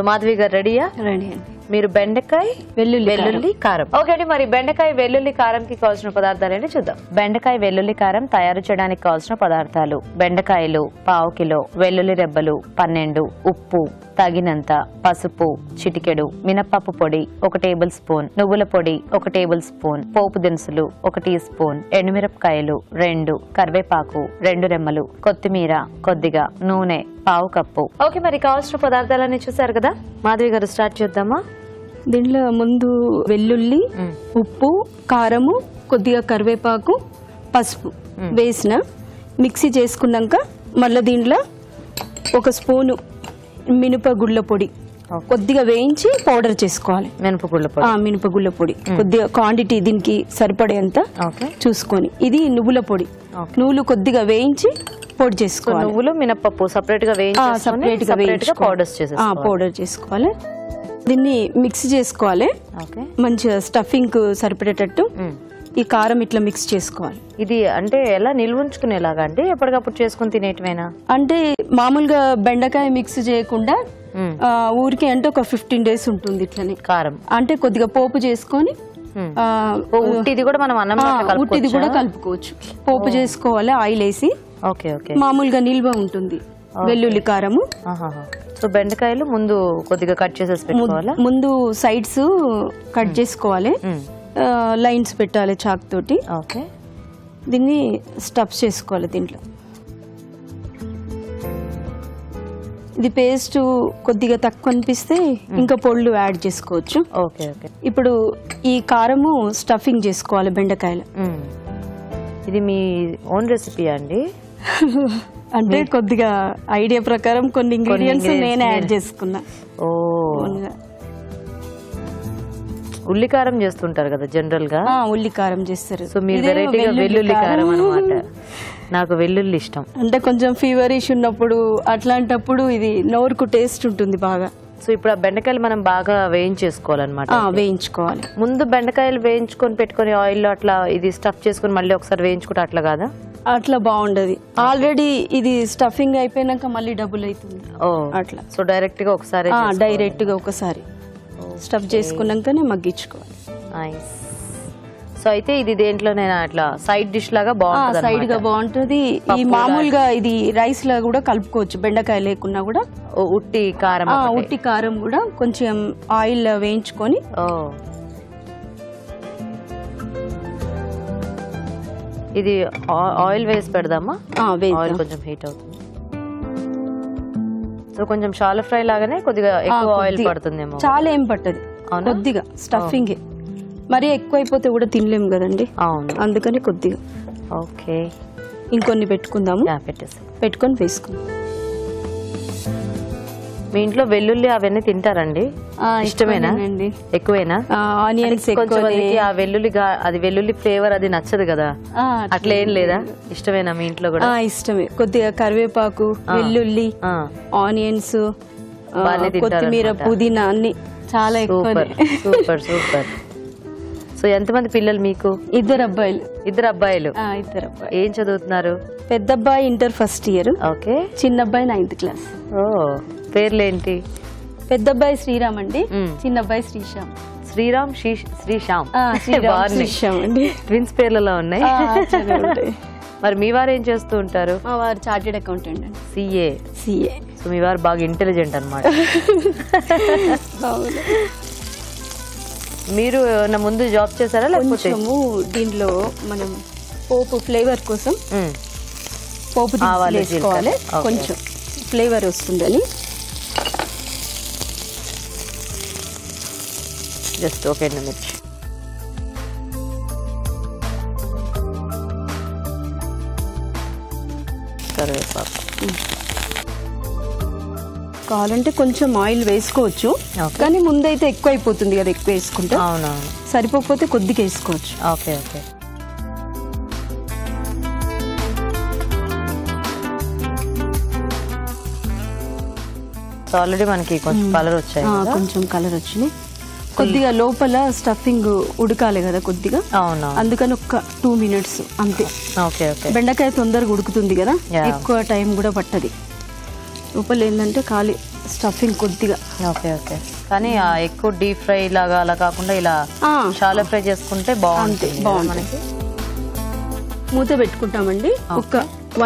మాధవి గారు రెడీయా? రెడీ అండి. మీరు బెండకాయ వెల్లుల్లి కారం. ఓకే అండి, మరి బెండకాయ వెల్లుల్లి కారంకి కావాల్సిన పదార్థాలు ఏంటి చూద్దాం. బెండకాయ వెల్లుల్లి కారం తయారు చేయడానికి కావాల్సిన పదార్థాలు: బెండకాయలు 1/2 కిలో, వెల్లుల్లి రెబ్బలు 12, ఉప్పు తగినంత, పసుపు చిటికెడు, మినపప్పు పొడి 1 టేబుల్ స్పూన్, నువ్వుల పొడి 1 టేబుల్ స్పూన్, పోపు దినుసులు 1 టీ స్పూన్, ఎండుమిరపకాయలు 2, కరివేపాకు 2 రెమ్మలు, కొత్తిమీర కొద్దిగా, నూనె 1/2 కప్పు. ఓకే, మరి కావాల్సిన పదార్థాలన్నీ చూసారు కదా. మాధవి గారు స్టార్ట్ చేద్దామా? దీంట్లో ముందు వెల్లుల్లి, ఉప్పు, కారము, కొద్దిగా కరివేపాకు, పసుపు వేసిన మిక్సీ చేసుకున్నాక మళ్ళీ దీంట్లో 1 స్పూను మినపగుళ్ళ పొడి కొద్దిగా వేయించి పౌడర్ చేసుకోవాలి. మినపగుళ్ళ పొడి కొద్దిగా క్వాంటిటీ దీనికి సరిపడేంత చూసుకొని. ఇది నువ్వుల పొడి, నువ్వులు కొద్దిగా వేయించి పొడి చేసుకోవాలి. నువ్వులు మినపప్పు సపరేట్ గా వేయించి పౌడర్ చేసుకోవాలి. దీన్ని మిక్స్ చేసుకోవాలి మంచిగా స్టఫింగ్ సరిపడేటట్టు. ఈ కారం ఇట్లా మిక్స్ చేసుకోవాలి. ఇది అంటే ఎలా నిల్వ ఉంచుకునేలాగా అంటే ఎప్పటికప్పుడు చేసుకుని తినేటివేనా? అంటే మామూలుగా బెండకాయ మిక్స్ చేయకుండా ఊరికి అంటే ఒక 15 days ఉంటుంది ఇట్లనే కారం. అంటే కొద్దిగా పోపు చేసుకొని ఉట్టిది కూడా మనం ఉట్టిది కూడా కలుపుకోవచ్చు. పోపు చేసుకోవాలి ఆయిల్ వేసి. మామూలుగా నిల్వ ఉంటుంది వెల్లుల్లి కారము. సో బెండకాయలు ముందు కొద్దిగా కట్ చేసేసి పెట్టుకోవాలా? ముందు సైడ్స్ కట్ చేసుకోవాలి, లైన్స్ పెట్టాలి చాక్ తోటి. దీన్ని స్టఫ్ చేసుకోవాలి దీంట్లో. ఇది పేస్ట్ కొద్దిగా తక్కువ అనిపిస్తే ఇంకా పొళ్ళు యాడ్ చేసుకోవచ్చు. ఇప్పుడు ఈ కారము స్టఫింగ్ చేసుకోవాలి బెండకాయలు. ఇది మీ ఓన్ రెసిపీ అండి? అంటే కొద్దిగా ఐడియా ప్రకారం కొన్ని ఇంగ్రీడియంట్స్ నేనే యాడ్ చేసుకున్నా. ఉల్లికారం చేస్తుంటారు కదా జనరల్ గా? ఉల్లికారం చేస్తారు. సో మీరు వెరైటీగా వెల్లుల్లి కారం అన్నమాట. నాకు వెల్లుల్లి ఇష్టం. అంటే కొంచెం ఫీవరిష్ ఉన్నప్పుడు అట్లాంటప్పుడు ఇది నోరుకు టేస్ట్ ఉంటుంది బాగా. సో ఇప్పుడు ఆ బెండకాయలు మనం బాగా వేయించేసుకోవాలన్నమాట. వేయించుకోవాలి. ముందు బెండకాయలు వేయించుకొని పెట్టుకుని ఆయిల్లో అట్లా ఇది స్టఫ్ చేసుకుని మళ్ళీ ఒకసారి వేయించుకుంటే అట్లా కాదా? అట్లా బాగుండదు. ఆల్రెడీ ఇది స్టఫింగ్ అయిపోయినాక మళ్ళీ డబుల్ అవుతుంది అట్లా. సో డైరెక్ట్ గా ఒకసారి స్టఫ్ చేసుకున్నాకనే మగ్గించుకోవాలి. సో అయితే ఇది దేంట్లోనైనా అట్లా సైడ్ డిష్ లాగా బాగుంటుంది? సైడ్ గా బాగుంటది. ఈ మామూలుగా ఇది రైస్ లా కూడా కలుపుకోవచ్చు. బెండకాయ లేకున్నా కూడా ఉట్టి కారం కూడా కొంచెం ఆయిల్ వేయించుకొని. ఇది ఆయిల్ వేసి పెడదామా? ఆయిల్ కొంచెం హీట్ అవుతుంది. సో కొంచెం షాలో ఫ్రై లాగానే కొద్దిగా ఎక్కువ ఆయిల్ పడుతుందేమో? చాలా ఏం పట్టదు, కొద్దిగా స్టఫింగ్. మరీ ఎక్కువ అయిపోతే కూడా తినలేము కదండి. అందుకని కొద్దిగా. ఓకే, ఇంకొన్ని పెట్టుకుందాము. పెట్టుకొని వేసుకుందాం. మీ ఇంట్లో వెల్లుల్లి అవన్నీ తింటారండి? ఇష్టమేనా? ఎక్కువేనా? ఆనియన్స్ ఆ వెల్లుల్లి ఫ్లేవర్ అది నచ్చదు కదా, అట్లా ఏం లేదా? ఇష్టమేనా మీ ఇంట్లో కూడా? ఇష్టమే. కొద్దిగా కరివేపాకు, వెల్లుల్లి, ఆనియన్స్, కొత్తిమీర, పుదీనా అన్ని చాలా ఎక్కువ. Super super. సో ఎంతమంది పిల్లలు మీకు? 2 అబ్బాయిలు. 2 అబ్బాయిలు. ఏం చదువుతున్నారు? పెద్ద అబ్బాయి ఇంటర్ ఫస్ట్ ఇయర్. ఓకే. చిన్న అబ్బాయి 9th క్లాస్. పేర్లేంటి? పెద్ద అబ్బాయి శ్రీరామ్ అండి, చిన్న అబ్బాయి శ్రీశ్యామ్. శ్రీశ్యామ్ అండి. ట్విన్స్ పేర్లలో ఉన్నాయి. మరి మీ వారు ఏం చేస్తూ ఉంటారు? మా వారు చార్టెడ్ అకౌంటెంట్ అండి. సిఏ. సో మీ వారు బాగా ఇంటెలిజెంట్ అన్నమాట. మీరు ముందు జాబ్ చేశారా లేకపోతే? దీంట్లో మనం పోపు ఫ్లేవర్ కోసం పోపు వేసుకోవాలి, కొంచెం ఫ్లేవర్ వస్తుందని. జస్ట్ ఒక ఎండుమిర్చి, కరివేపాకు. కావాలంటే కొంచెం ఆయిల్ వేసుకోవచ్చు, కానీ ముందైతే ఎక్కువ అయిపోతుంది కదా, ఎక్కువ వేసుకుంటే. అవునవును. సరిపోకపోతే కొద్దిగా వేసుకోవచ్చు. Okay okay. ఆల్రెడీ మనకి కొంచెం కలర్ వచ్చాయి. కొంచెం కలర్ వచ్చినాయి. కొద్దిగా లోపల స్టఫింగ్ ఉడకాలి కదా కొద్దిగా, అవును, అందుకని ఒక 2 minutes అంతే. Okay okay. బెండకాయ తొందరగా ఉడుకుతుంది కదా, ఎక్కువ టైం కూడా పట్టది. లోపల ఏంటంటే ఖాళీ స్టఫింగ్ కొద్దిగా. Okay okay. కానీ ఎక్కువ డీప్ ఫ్రై లాగా అలా కాకుండా ఇలా షాలో ఫ్రై చేసుకుంటే బాగుంటుంది మనకి. మూత పెట్టుకుంటామండి ఒక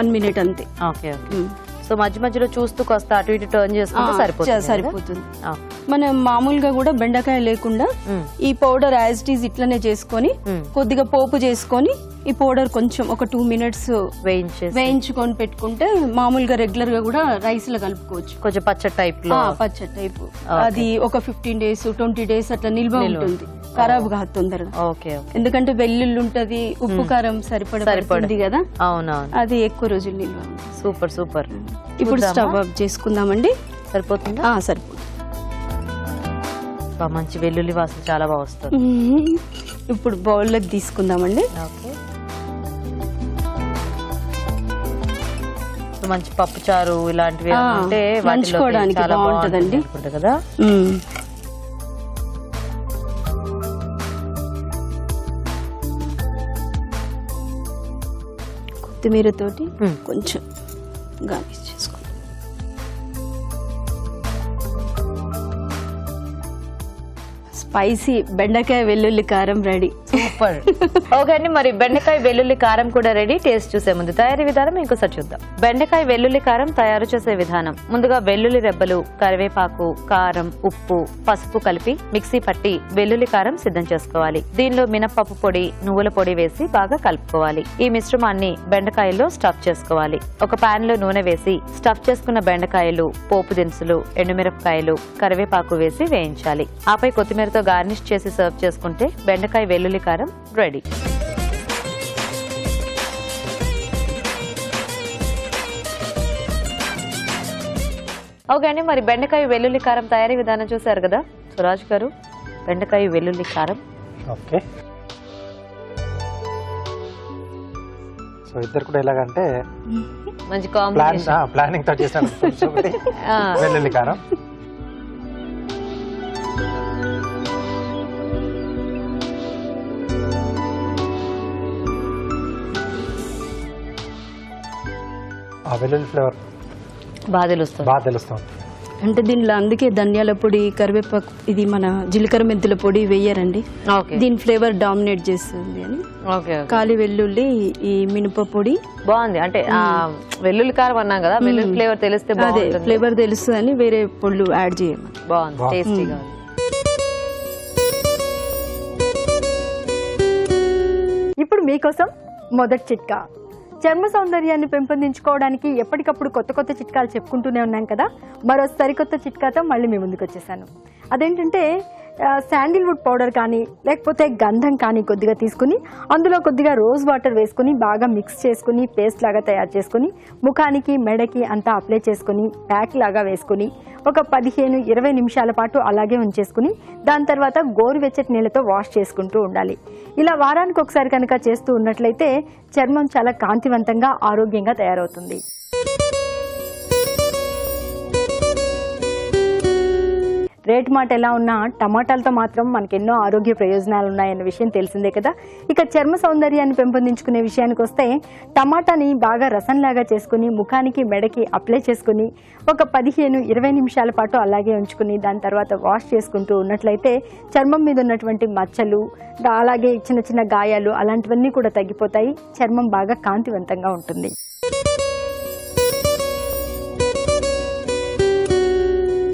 1 minute అంతే. Okay okay. సో మధ్య మధ్యలో చూస్తూ కాస్త అటు ఇటు టర్న్ చేసుకుంటే సరిపోతుంది. మనం మామూలుగా కూడా బెండకాయ లేకుండా ఈ పౌడర్ యాజ్ ఇట్ ఈజ్ ఇట్లనే చేసుకొని కొద్దిగా పోపు చేసుకొని ఈ పౌడర్ కొంచెం ఒక 2 minutes వేయించుకొని పెట్టుకుంటే మామూలుగా రెగ్యులర్ గా కూడా రైస్ లో కలుపుకోవచ్చు. కొంచెం పచ్చడి టైప్ లో, పచ్చడి టైప్. అది ఒక 15 days 20 days అట్లా నిల్వ ఉంటుంది, ఖరాబ్ కాదు తొందరగా. ఎందుకంటే వెల్లుల్లి ఉంటది, ఉప్పు కారం సరిపడుతుంది కదా, అవునవును, అది ఎక్కువ రోజులు నిల్వ. Super super. ఇప్పుడు స్టవ్ ఆఫ్ చేసుకుందామండి. సరిపోతుందా? సరిపోతుంది. మంచి వెల్లుల్లి వాసన చాలా బాగా వస్తుంది. ఇప్పుడు బౌల్లోకి తీసుకుందామండి. మంచి పప్పు చారు ఇలాంటివి అంటే నంచుకోవడానికి బాగుంటదండి కదా. కొత్తిమీర తోటి కొంచెం గార్నిష్ చేసుకోండి. స్పైసీ బెండకాయ వెల్లుల్లి కారం రెడీ. సూపర్. ఓకే అండి, మరి బెండకాయ వెల్లుల్లి కారం కూడా రెడీ. టేస్ట్ చూసే ముందు తయారీ విధానం ఇంకోసారి చూద్దాం. బెండకాయ వెల్లుల్లి కారం తయారు చేసే విధానం: ముందుగా వెల్లుల్లి రెబ్బలు, కరివేపాకు, కారం, ఉప్పు, పసుపు కలిపి మిక్సీ పట్టి వెల్లుల్లి కారం సిద్ధం చేసుకోవాలి. దీనిలో మినపప్పు పొడి, నువ్వుల పొడి వేసి బాగా కలుపుకోవాలి. ఈ మిశ్రమాన్ని బెండకాయల్లో స్టఫ్ చేసుకోవాలి. ఒక పాన్ లో నూనె వేసి స్టఫ్ చేసుకున్న బెండకాయలు, పోపు దినుసులు, ఎండుమిరపకాయలు, కరివేపాకు వేసి వేయించాలి. ఆపై కొత్తిమీరతో గార్నిష్ చేసి సర్వ్ చేసుకుంటే బెండకాయ వెల్లుల్లి కారం రెడీ. ఓకే అండి, మరి బెండకాయ వెల్లుల్లి కారం తయారీ విధానం చూసారు కదా. సురాజ్ గారు, బెండకాయ వెల్లుల్లి కారం. ఓకే, సో ఇద్దరు కూడా ఎలాగంటే మంచి కాంబినేషన్, ప్లానింగ్ తో చేశాను. వెల్లుల్లి కారం. వెల్లుల్లి ఫ్లేవర్ బాగా తెలుస్తుంది. అంటే దీనిలో అందుకే ధనియాల పొడి, కరివేపాకు, ఇది మన జీలకర్ర మెంతుల పొడి వేయరండి. దీని ఫ్లేవర్ డామినేట్ చేస్తుంది అని. కాలి వెల్లుల్లి, ఈ మినప పొడి బాగుంది. అంటే వెల్లుల్లి కారం అన్నాం కదా, వెల్లుల్లి ఫ్లేవర్ తెలిస్తే అదే ఫ్లేవర్ తెలుస్తుంది అని వేరే పొళ్ళు యాడ్ చేయమని. బాగుంది, టేస్టీగా. ఇప్పుడు మీకోసం మొదటి చిట్కా. చర్మ సౌందర్యాన్ని పెంపొందించుకోవడానికి ఎప్పటికప్పుడు కొత్త కొత్త చిట్కాలు చెప్పుకుంటూనే ఉన్నాం కదా. మరో సరికొత్త చిట్కాతో మళ్ళీ మీ ముందుకు వచ్చేసాను. అదేంటంటే శాండిల్వుడ్ పౌడర్ కానీ లేకపోతే గంధం కానీ కొద్దిగా తీసుకుని అందులో కొద్దిగా రోజ్ వాటర్ వేసుకుని బాగా మిక్స్ చేసుకుని పేస్ట్ లాగా తయారు చేసుకుని ముఖానికి, మెడకి అంతా అప్లై చేసుకుని ప్యాక్ లాగా వేసుకుని ఒక 15-20 నిమిషాల పాటు అలాగే ఉంచేసుకుని దాని తర్వాత గోరువెచ్చటి నీళ్ళతో వాష్ చేసుకుంటూ ఉండాలి. ఇలా వారానికి ఒకసారి కనుక చేస్తూ ఉన్నట్లయితే చర్మం చాలా కాంతివంతంగా, ఆరోగ్యంగా తయారవుతుంది. రేట్ మాట ఎలా ఉన్నా టమాటాలతో మాత్రం మనకు ఎన్నో ఆరోగ్య ప్రయోజనాలు ఉన్నాయన్న విషయం తెలిసిందే కదా. ఇక చర్మ సౌందర్యాన్ని పెంపొందించుకునే విషయానికి వస్తే టమాటాని బాగా రసంలాగా చేసుకుని ముఖానికి, మెడకి అప్లై చేసుకుని ఒక 15-20 నిమిషాల పాటు అలాగే ఉంచుకుని దాని తర్వాత వాష్ చేసుకుంటూ ఉన్నట్లయితే చర్మం మీద ఉన్నటువంటి మచ్చలు, అలాగే చిన్న చిన్న గాయాలు అలాంటివన్నీ కూడా తగ్గిపోతాయి. చర్మం బాగా కాంతివంతంగా ఉంటుంది.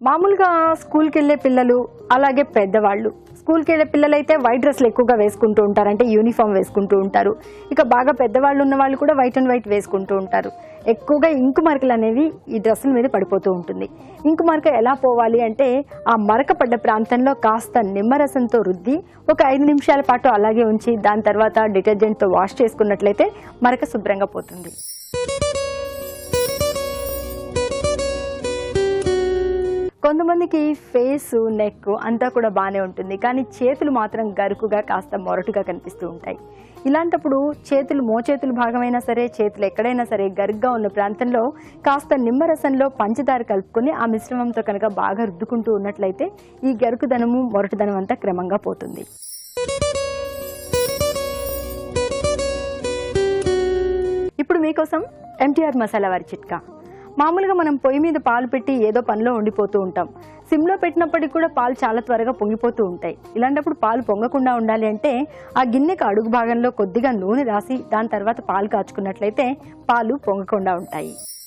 మామూలుగా స్కూల్కి వెళ్ళే పిల్లలు, అలాగే పెద్దవాళ్ళు, స్కూల్కి వెళ్ళే పిల్లలైతే వైట్ డ్రెస్లు ఎక్కువగా వేసుకుంటూ ఉంటారు, అంటే యూనిఫామ్ వేసుకుంటూ ఉంటారు. ఇక బాగా పెద్దవాళ్ళు ఉన్న వాళ్ళు కూడా వైట్ అండ్ వైట్ వేసుకుంటూ ఉంటారు. ఎక్కువగా ఇంకు మరకలు అనేవి ఈ డ్రెస్సుల మీద పడిపోతూ ఉంటుంది. ఇంకు మరక ఎలా పోవాలి అంటే ఆ మరక పడ్డ ప్రాంతంలో కాస్త నిమ్మరసంతో రుద్ది ఒక 5 నిమిషాల పాటు అలాగే ఉంచి దాని తర్వాత డిటర్జెంట్తో వాష్ చేసుకున్నట్లయితే మరక శుభ్రంగా పోతుంది. కొంతమందికి ఫేస్ నెక్ అంతా కూడా బాగానే ఉంటుంది, కానీ చేతులు మాత్రం గరుకుగా కాస్త మొరటుగా కనిపిస్తూ ఉంటాయి. ఇలాంటప్పుడు చేతులు మోచేతులు భాగమైనా సరే, చేతులు ఎక్కడైనా సరే గరుగ్గా ఉన్న ప్రాంతంలో కాస్త నిమ్మరసంలో పంచదార కలుపుకొని ఆ మిశ్రమంతో కనుక బాగా రుద్దుకుంటూ ఉన్నట్లయితే ఈ గరుకుదనము మొరటుదనం అంతా క్రమంగా పోతుంది. ఇప్పుడు మీకోసం ఎంటీఆర్ మసాలా వారి చిట్కా. మామూలుగా మనం పొయ్యి మీద పాలు పెట్టి ఏదో పనిలో ఉండిపోతూ ఉంటాం. సిమ్లో పెట్టినప్పటికీ కూడా పాలు చాలా త్వరగా పొంగిపోతూ ఉంటాయి. ఇలాంటప్పుడు పాలు పొంగకుండా ఉండాలి అంటే ఆ గిన్నెకు అడుగు భాగంలో కొద్దిగా నూనె రాసి దాని తర్వాత పాలు కాచుకున్నట్లయితే పాలు పొంగకుండా ఉంటాయి.